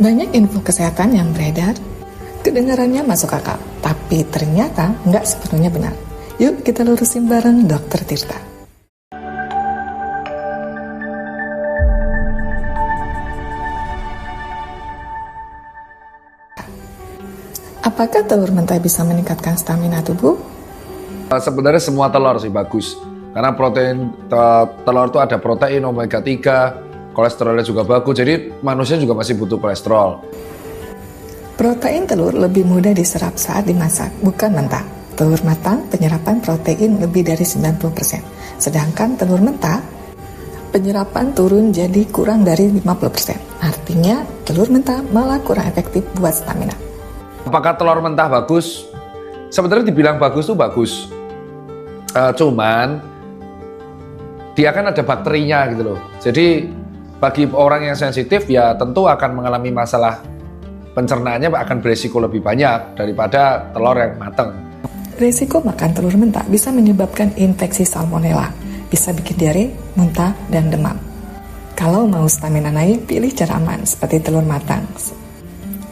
Banyak info kesehatan yang beredar, kedengarannya masuk akal, tapi ternyata nggak sepenuhnya benar. Yuk kita lurusin bareng Dr. Tirta. Apakah telur mentah bisa meningkatkan stamina tubuh? Sebenarnya semua telur sih bagus. Karena protein telur itu ada protein omega 3, kolesterolnya juga bagus. Jadi manusia juga masih butuh kolesterol. Protein telur lebih mudah diserap saat dimasak, bukan mentah. Telur matang penyerapan protein lebih dari 90%. Sedangkan telur mentah penyerapan turun jadi kurang dari 50%. Artinya telur mentah malah kurang efektif buat stamina. Apakah telur mentah bagus? Sebenarnya dibilang bagus tuh bagus. Cuman dia kan ada bakterinya gitu loh. Jadi bagi orang yang sensitif ya tentu akan mengalami masalah pencernaannya akan beresiko lebih banyak daripada telur yang matang. Risiko makan telur mentah bisa menyebabkan infeksi salmonella, bisa bikin diare, muntah, dan demam. Kalau mau stamina naik, pilih cara aman seperti telur matang,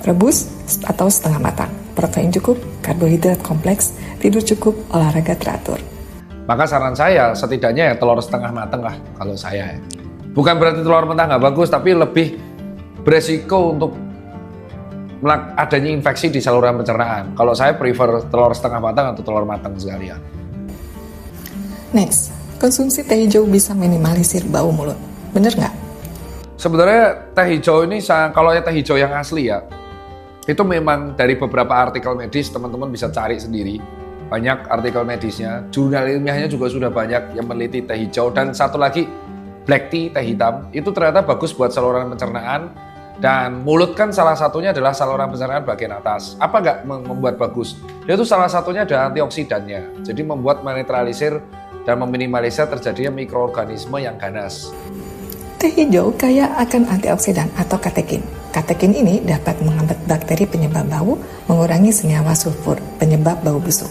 rebus atau setengah matang, protein cukup, karbohidrat kompleks, tidur cukup, olahraga teratur. Maka saran saya setidaknya ya telur setengah matang lah kalau saya ya. Bukan berarti telur mentah nggak bagus, tapi lebih beresiko untuk adanya infeksi di saluran pencernaan. Kalau saya prefer telur setengah matang atau telur matang sekalian. Next, konsumsi teh hijau bisa minimalisir bau mulut. Bener nggak? Sebenarnya teh hijau ini, kalau teh hijau yang asli ya, itu memang dari beberapa artikel medis, teman-teman bisa cari sendiri. Banyak artikel medisnya, jurnal ilmiahnya juga sudah banyak yang meneliti teh hijau. Dan satu lagi, black tea, teh hitam, itu ternyata bagus buat saluran pencernaan. Dan mulut kan salah satunya adalah saluran pencernaan bagian atas. Apa nggak membuat bagus? Dia itu salah satunya ada antioksidannya. Jadi membuat menetralisir dan meminimalisir terjadinya mikroorganisme yang ganas. Teh hijau kaya akan antioksidan atau katekin. Katekin ini dapat menghambat bakteri penyebab bau, mengurangi senyawa sulfur, penyebab bau busuk.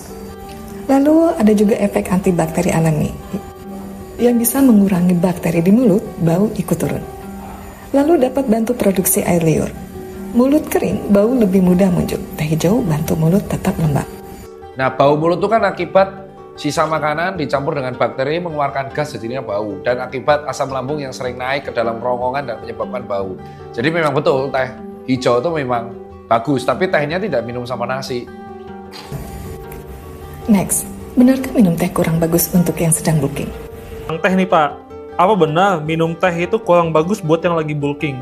Lalu ada juga efek antibakteri alami yang bisa mengurangi bakteri di mulut, bau ikut turun. Lalu dapat bantu produksi air liur. Mulut kering, bau lebih mudah muncul. Teh hijau bantu mulut tetap lembab. Nah, bau mulut itu kan akibat sisa makanan dicampur dengan bakteri mengeluarkan gas jadinya bau. Dan akibat asam lambung yang sering naik ke dalam kerongkongan dan menyebabkan bau. Jadi memang betul teh hijau itu memang bagus, tapi tehnya tidak minum sama nasi. Next, benarkah minum teh kurang bagus untuk yang sedang bulking? Teh nih Pak, apa benar minum teh itu kurang bagus buat yang lagi bulking?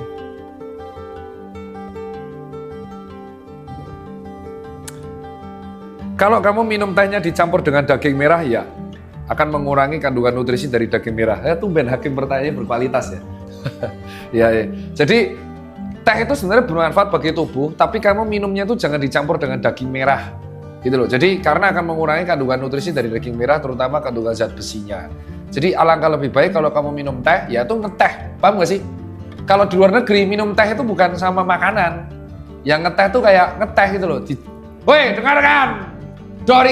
Kalau kamu minum tehnya dicampur dengan daging merah ya akan mengurangi kandungan nutrisi dari daging merah. Tumben hakim pertanyaannya berkualitas ya. Ya. Jadi teh itu sebenarnya bermanfaat bagi tubuh, tapi kamu minumnya itu jangan dicampur dengan daging merah. Gitu loh. Jadi karena akan mengurangi kandungan nutrisi dari daging merah, terutama kandungan zat besinya. Jadi alangkah lebih baik kalau kamu minum teh, ya itu ngeteh. Paham gak sih? Kalau di luar negeri minum teh itu bukan sama makanan. Yang ngeteh itu kayak ngeteh gitu loh. Woi, dengarkan! Dori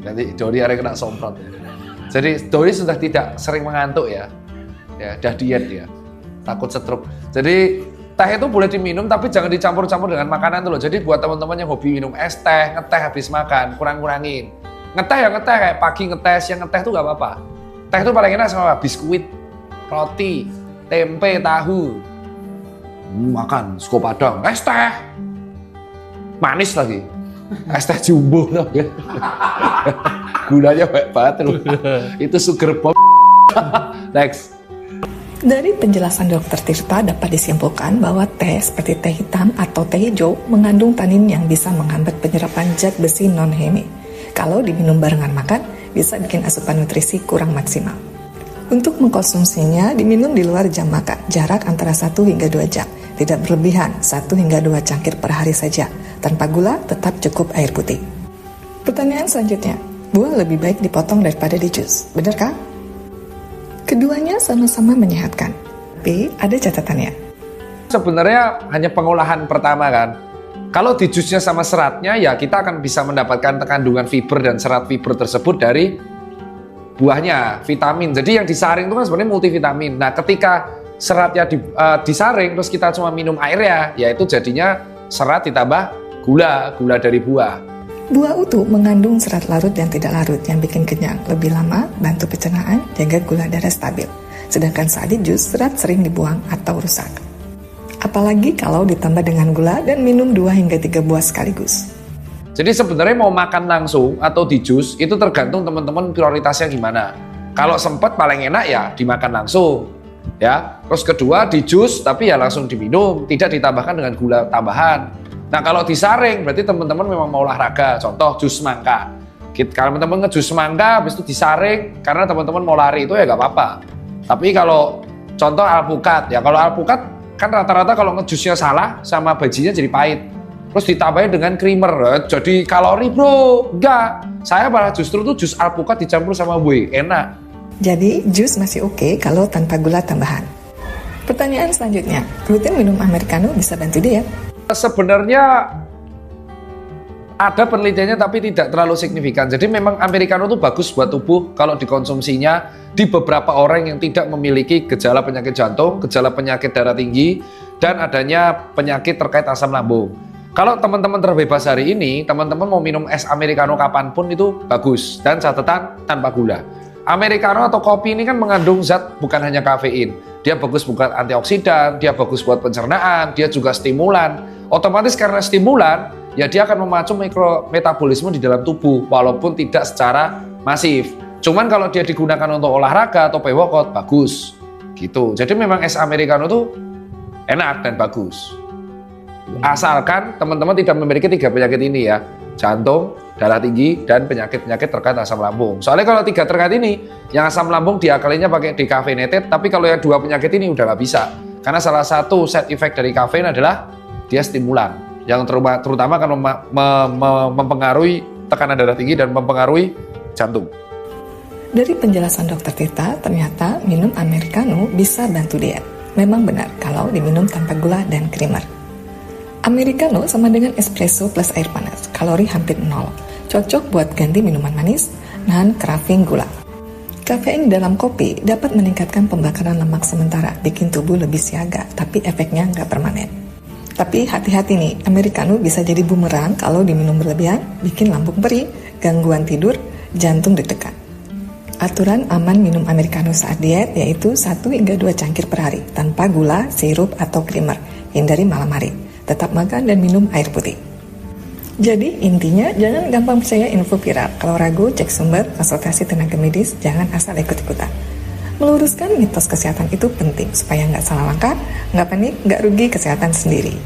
nanti Dori ada kena somprot ya. Jadi Dori sudah tidak sering mengantuk ya. Ya, udah diet ya. Takut stroke. Jadi teh itu boleh diminum tapi jangan dicampur-campur dengan makanan tuh loh. Jadi buat teman-teman yang hobi minum es teh, ngeteh habis makan, kurang-kurangin. Ngeteh ya ngeteh, kayak pagi ngeteh, siang ngeteh tuh gak apa-apa. Teh itu paling enak sama biskuit, roti, tempe, tahu. Makan sego padang, es teh. Manis lagi. Es teh jumbo tau ya. Gulanya banyak banget loh. Itu sugar bomb. Next. Dari penjelasan Dr. Tirta dapat disimpulkan bahwa teh seperti teh hitam atau teh hijau mengandung tanin yang bisa menghambat penyerapan zat besi non-heme. Kalau diminum barengan makan, bisa bikin asupan nutrisi kurang maksimal. Untuk mengkonsumsinya, diminum di luar jam makan, jarak antara 1 hingga 2 jam. Tidak berlebihan, 1 hingga 2 cangkir per hari saja. Tanpa gula, tetap cukup air putih. Pertanyaan selanjutnya, buah lebih baik dipotong daripada di jus, benarkah? Keduanya sama-sama menyehatkan, tapi ada catatannya. Sebenarnya hanya pengolahan pertama kan. Kalau di jusnya sama seratnya ya kita akan bisa mendapatkan kandungan fiber dan serat fiber tersebut dari buahnya, vitamin. Jadi yang disaring itu kan sebenarnya multivitamin. Nah, ketika seratnya disaring terus kita cuma minum airnya, ya itu jadinya serat ditambah gula dari buah. Buah utuh mengandung serat larut dan tidak larut yang bikin kenyang, lebih lama, bantu pencernaan, jaga gula darah stabil. Sedangkan saat di jus, serat sering dibuang atau rusak. Apalagi kalau ditambah dengan gula dan minum 2 hingga 3 buah sekaligus. Jadi sebenarnya mau makan langsung atau di jus itu tergantung teman-teman prioritasnya gimana. Kalau sempat paling enak ya dimakan langsung. Ya. Terus kedua di jus tapi ya langsung diminum, tidak ditambahkan dengan gula tambahan. Nah, kalau disaring berarti teman-teman memang mau olahraga. Contoh jus semangka. Kalau teman-teman ngejus semangka habis itu disaring karena teman-teman mau lari itu ya nggak apa-apa. Tapi kalau contoh alpukat, ya kalau alpukat kan rata-rata kalau ngejusnya salah sama bajinya jadi pahit. Terus ditambahin dengan creamer, jadi kalori bro. Enggak, saya malah justru tuh jus alpukat dicampur sama whey, enak. Jadi jus masih oke kalau tanpa gula tambahan. Pertanyaan selanjutnya, rutin minum americano bisa bantu diet? Sebenarnya ada penelitiannya tapi tidak terlalu signifikan. Jadi memang americano itu bagus buat tubuh kalau dikonsumsinya di beberapa orang yang tidak memiliki gejala penyakit jantung, gejala penyakit darah tinggi, dan adanya penyakit terkait asam lambung. Kalau teman-teman terbebas hari ini, teman-teman mau minum es americano kapanpun itu bagus. Dan catatan tanpa gula. Americano atau kopi ini kan mengandung zat bukan hanya kafein. Dia bagus buat antioksidan, dia bagus buat pencernaan, dia juga stimulan. Otomatis karena stimulan, ya dia akan memacu mikrometabolisme di dalam tubuh, walaupun tidak secara masif. Cuman kalau dia digunakan untuk olahraga atau pre-workout, bagus. Gitu. Jadi memang es americano itu enak dan bagus. Asalkan teman-teman tidak memiliki 3 penyakit ini ya. Jantung, darah tinggi, dan penyakit-penyakit terkait asam lambung. Soalnya kalau 3 terkait ini, yang asam lambung diakalinya pakai decaffeinated, tapi kalau yang 2 penyakit ini udah nggak bisa. Karena salah satu side effect dari kafein adalah dia stimulan. Yang terutama akan mempengaruhi tekanan darah tinggi dan mempengaruhi jantung. Dari penjelasan Dr. Tirta, ternyata minum americano bisa bantu diet. Memang benar kalau diminum tanpa gula dan creamer. Americano sama dengan espresso plus air panas, kalori hampir 0. Cocok buat ganti minuman manis, nahan craving gula. Kafein dalam kopi dapat meningkatkan pembakaran lemak sementara, bikin tubuh lebih siaga, tapi efeknya nggak permanen. Tapi hati-hati nih, americano bisa jadi bumerang kalau diminum berlebihan, bikin lambung perih, gangguan tidur, jantung deg-degan. Aturan aman minum americano saat diet yaitu 1 hingga 2 cangkir per hari, tanpa gula, sirup, atau creamer. Hindari malam hari. Tetap makan dan minum air putih. Jadi intinya jangan gampang percaya info viral. Kalau ragu, cek sumber, konsultasi tenaga medis, jangan asal ikut-ikutan. Meluruskan mitos kesehatan itu penting supaya nggak salah langkah, nggak panik, nggak rugi kesehatan sendiri.